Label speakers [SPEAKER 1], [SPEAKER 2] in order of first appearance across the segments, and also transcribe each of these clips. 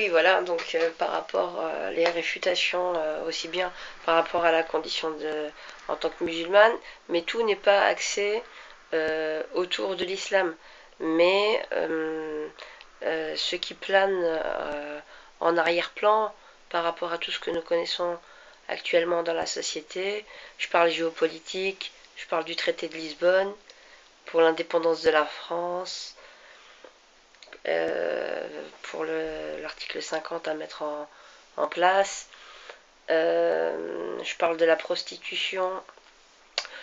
[SPEAKER 1] Oui, voilà, donc par rapport les réfutations aussi bien par rapport à la condition en tant que musulmane, mais tout n'est pas axé autour de l'islam. Mais ce qui plane en arrière-plan par rapport à tout ce que nous connaissons actuellement dans la société, je parle géopolitique, je parle du traité de Lisbonne pour l'indépendance de la France, euh, pour l'article 50 à mettre en place. Je parle de la prostitution.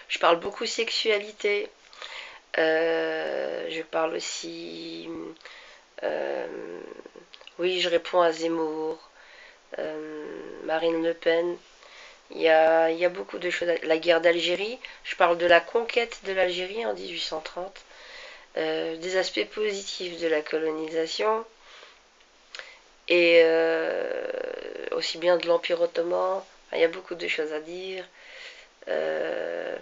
[SPEAKER 1] Je parle beaucoup sexualité. Je parle aussi. euh, oui, je réponds à Zemmour, Marine Le Pen. Il y a beaucoup de choses. La guerre d'Algérie. Je parle de la conquête de l'Algérie en 1830. Des aspects positifs de la colonisation. Et aussi bien de l'Empire ottoman. Enfin, il y a beaucoup de choses à dire. Euh,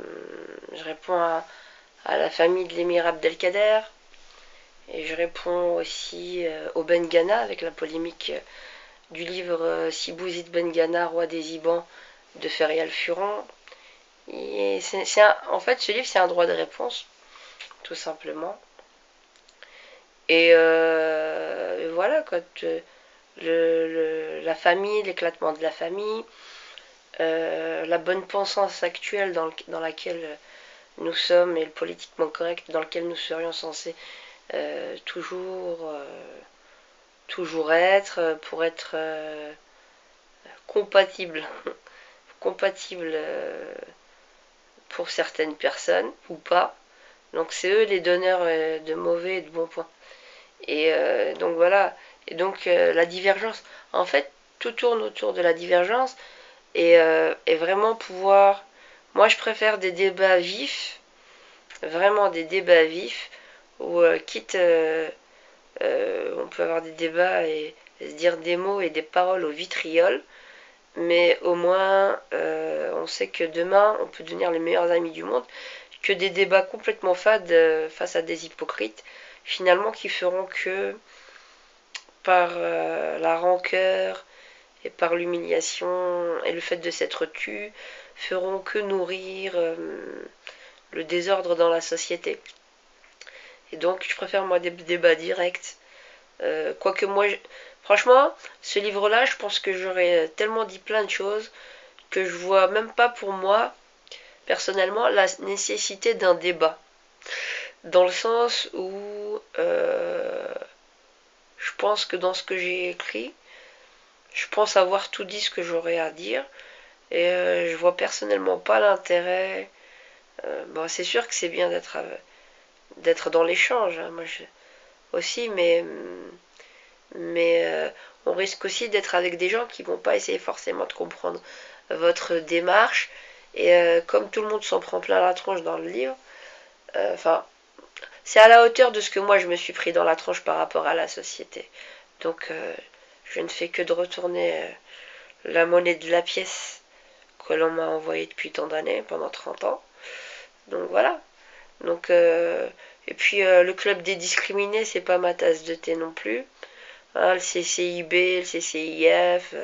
[SPEAKER 1] je réponds à la famille de l'émir Abdelkader. Et je réponds aussi au Ben Ghana avec la polémique du livre Sibouzid Ben Ghana, roi des Ibans de Ferial Furon. Et en fait, ce livre, c'est un droit de réponse, tout simplement. Et voilà, quoi. La famille, l'éclatement de la famille, la bonne pensance actuelle dans laquelle nous sommes et le politiquement correct dans lequel nous serions censés toujours, toujours être pour être compatible, compatible pour certaines personnes ou pas. Donc c'est eux les donneurs de mauvais et de bons points. Et donc voilà. Et donc la divergence, en fait, tout tourne autour de la divergence et vraiment pouvoir. Moi, je préfère des débats vifs, vraiment des débats vifs, où quitte on peut avoir des débats et se dire des mots et des paroles au vitriol, mais au moins on sait que demain on peut devenir les meilleurs amis du monde, que des débats complètement fades face à des hypocrites, finalement qui feront que par la rancœur et par l'humiliation et le fait de s'être tu, feront que nourrir le désordre dans la société. Et donc je préfère moi des débats directs. Quoique moi, franchement, ce livre-là, je pense que j'aurais tellement dit plein de choses que je vois même pas pour moi, personnellement, la nécessité d'un débat. Dans le sens où je pense que dans ce que j'ai écrit, je pense avoir tout dit ce que j'aurais à dire. Et je vois personnellement pas l'intérêt. Bon, c'est sûr que c'est bien d'être dans l'échange, hein, moi aussi, mais on risque aussi d'être avec des gens qui vont pas essayer forcément de comprendre votre démarche. Et comme tout le monde s'en prend plein la tronche dans le livre, enfin, c'est à la hauteur de ce que moi je me suis pris dans la tronche par rapport à la société. Donc je ne fais que de retourner la monnaie de la pièce que l'on m'a envoyée depuis tant d'années, pendant 30 ans. Donc voilà. Donc, et puis le club des discriminés, c'est pas ma tasse de thé non plus. Hein, le CCIB, le CCIF,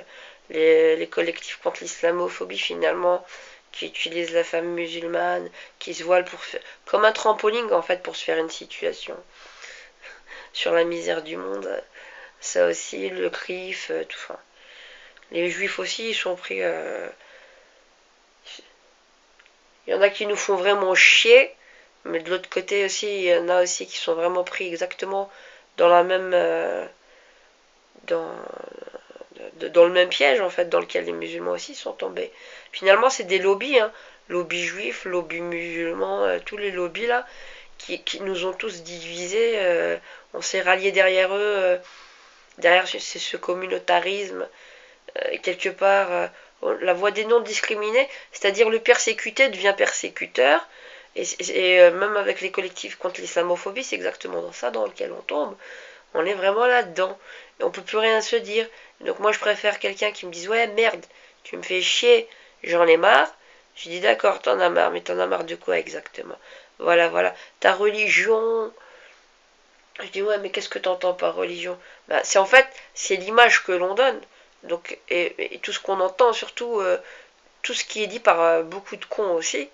[SPEAKER 1] les collectifs contre l'islamophobie finalement, qui utilisent la femme musulmane, qui se voilent comme un trampoline en fait pour se faire une situation sur la misère du monde. Ça aussi, le CRIF, tout. Enfin, les juifs aussi, ils sont pris. Il y en a qui nous font vraiment chier, mais de l'autre côté aussi, il y en a aussi qui sont vraiment pris exactement dans la même. Dans, dans le même piège en fait dans lequel les musulmans aussi sont tombés. Finalement, c'est des lobbies, hein. Lobby juif, lobby musulman, tous les lobbies là qui nous ont tous divisés. On s'est ralliés derrière eux, derrière ce communautarisme. Et quelque part, la voix des non discriminés, c'est-à-dire le persécuté devient persécuteur. Et même avec les collectifs contre l'islamophobie, c'est exactement dans ça dans lequel on tombe. On est vraiment là-dedans. Et on peut plus rien se dire. Donc moi je préfère quelqu'un qui me dise ouais merde, tu me fais chier, j'en ai marre. Je dis d'accord, t'en as marre, mais t'en as marre de quoi exactement? Voilà, voilà. Ta religion, Je dis ouais, mais qu'est-ce que t'entends par religion? Bah, c'est en fait, c'est l'image que l'on donne. Donc, et tout ce qu'on entend, surtout tout ce qui est dit par beaucoup de cons aussi,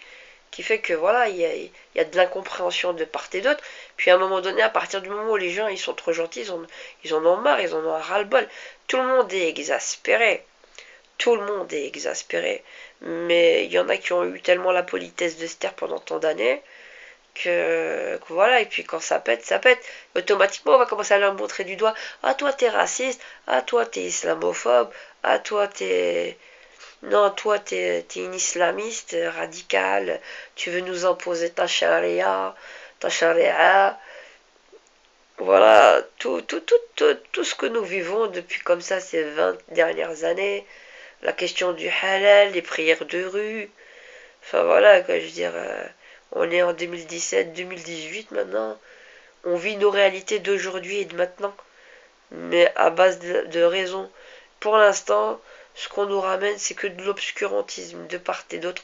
[SPEAKER 1] qui fait que voilà, il y a de l'incompréhension de part et d'autre. Puis à un moment donné, à partir du moment où les gens ils sont trop gentils, ils en ont marre, ils en ont ras-le-bol. Tout le monde est exaspéré. Tout le monde est exaspéré. Mais il y en a qui ont eu tellement la politesse de se taire pendant tant d'années que voilà, et puis quand ça pète, ça pète. Automatiquement, on va commencer à leur montrer du doigt. Ah, toi, t'es raciste. Ah, toi, t'es islamophobe. Ah, toi, t'es. Non, toi, t'es une islamiste radical. Tu veux nous imposer ta charia. Ta charia. Voilà, tout ce que nous vivons depuis comme ça ces 20 dernières années. La question du halal, les prières de rue. Enfin voilà, quoi, je veux dire, on est en 2017, 2018 maintenant. On vit nos réalités d'aujourd'hui et de maintenant, mais à base de raison. Pour l'instant, ce qu'on nous ramène, c'est que de l'obscurantisme de part et d'autre.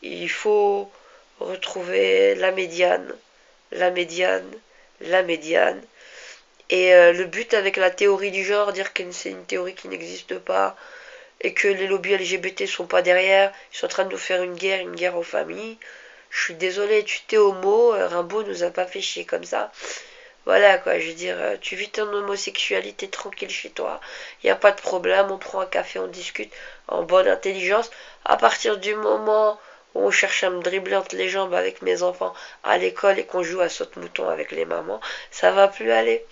[SPEAKER 1] Il faut retrouver la médiane, la médiane, la médiane. Et le but avec la théorie du genre, dire que c'est une théorie qui n'existe pas, et que les lobbies LGBT sont pas derrière, ils sont en train de nous faire une guerre aux familles. Je suis désolé, tu t'es homo, Rimbaud nous a pas fait chier comme ça. Voilà quoi, je veux dire, tu vis ton homosexualité tranquille chez toi, il n'y a pas de problème, on prend un café, on discute en bonne intelligence. À partir du moment où on cherche à me dribbler entre les jambes avec mes enfants à l'école et qu'on joue à saute-mouton avec les mamans, ça va plus aller.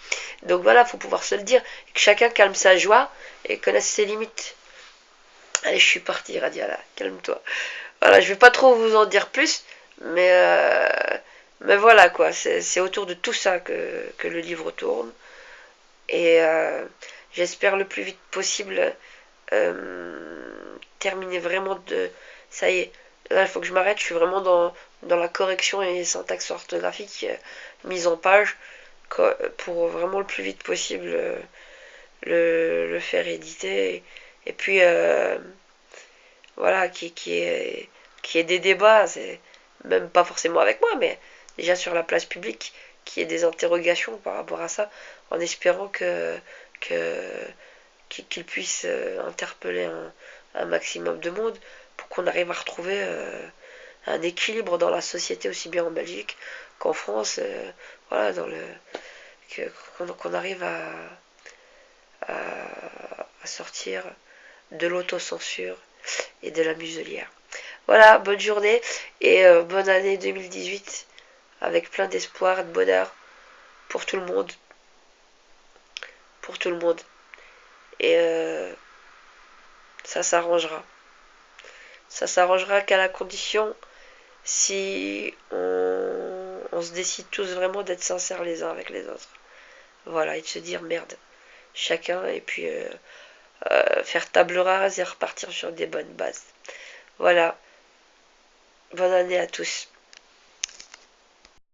[SPEAKER 1] Donc voilà, faut pouvoir se le dire, que chacun calme sa joie et connaisse ses limites. Allez, je suis parti, Radiala, calme-toi. Voilà, je vais pas trop vous en dire plus, mais, euh, mais voilà quoi, c'est autour de tout ça que le livre tourne. Et j'espère le plus vite possible terminer vraiment de. Ça y est, là il faut que je m'arrête, je suis vraiment dans la correction et syntaxe orthographique mise en page pour vraiment le plus vite possible le faire éditer. Et puis voilà, qui est des débats, c'est même pas forcément avec moi, mais déjà sur la place publique, qui est des interrogations par rapport à ça, en espérant que qu'il puisse interpeller un maximum de monde pour qu'on arrive à retrouver un équilibre dans la société aussi bien en Belgique qu'en France, voilà, qu'on arrive à sortir de l'autocensure et de la muselière. Voilà, bonne journée et bonne année 2018 avec plein d'espoir et de bonheur pour tout le monde. Pour tout le monde. Et ça s'arrangera. Ça s'arrangera qu'à la condition si on se décide tous vraiment d'être sincères les uns avec les autres. Voilà, et de se dire merde, chacun, et puis faire table rase et repartir sur des bonnes bases. Voilà, bonne année à tous.